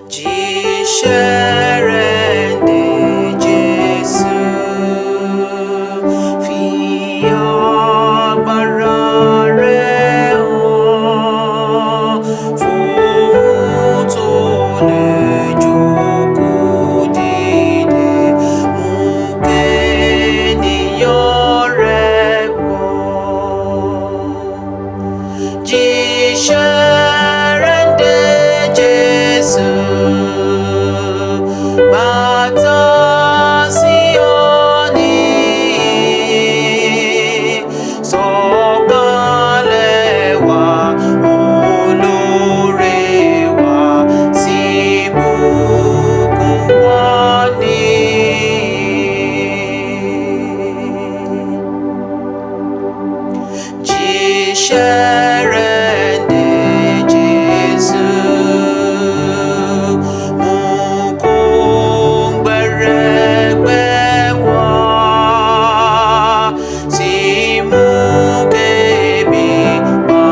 Jise de Jesu fi agbára rẹ̀ hàn fún tó lè jókòó dìde mú kéèyàn rẹ̀ gbọ́. Jise de Jesu bàtà Síónì sọ̀kalẹ̀ wá olóore wá sí ìbùkún wọn ní. Jise de Jesu mú kó gbẹrẹgbẹ wá sí mú kébi pa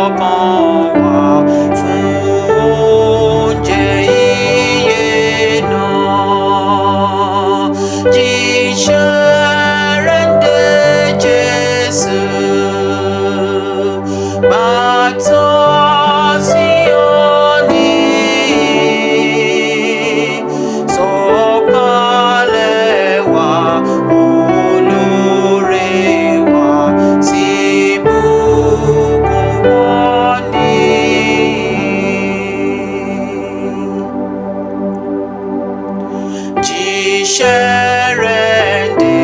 ọkàn wá fún oúnjẹ ìyè náà. Jise de Jesu bàtà Síónì sọ̀kalẹ̀ wá olóore wá sí ìbùkún wọn ní. Jise de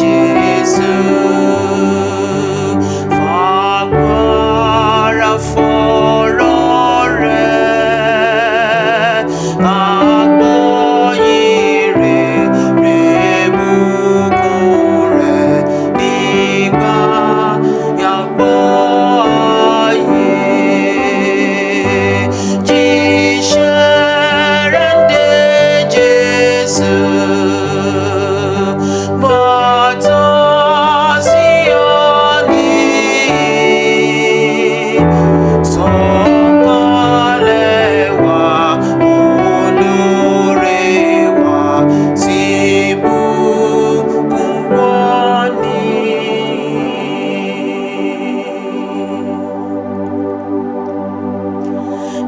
Jesu fagbára fọ̀rọ̀ rẹ̀ àgbọ́yìn rẹ̀ bùkún rẹ̀ nígbà yàgbọ́ ayé. Jise de Jesu bàtà Síónì sọ̀kalẹ̀ wá olóore wá sí ìbùkún wọn ní.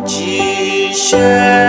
Jise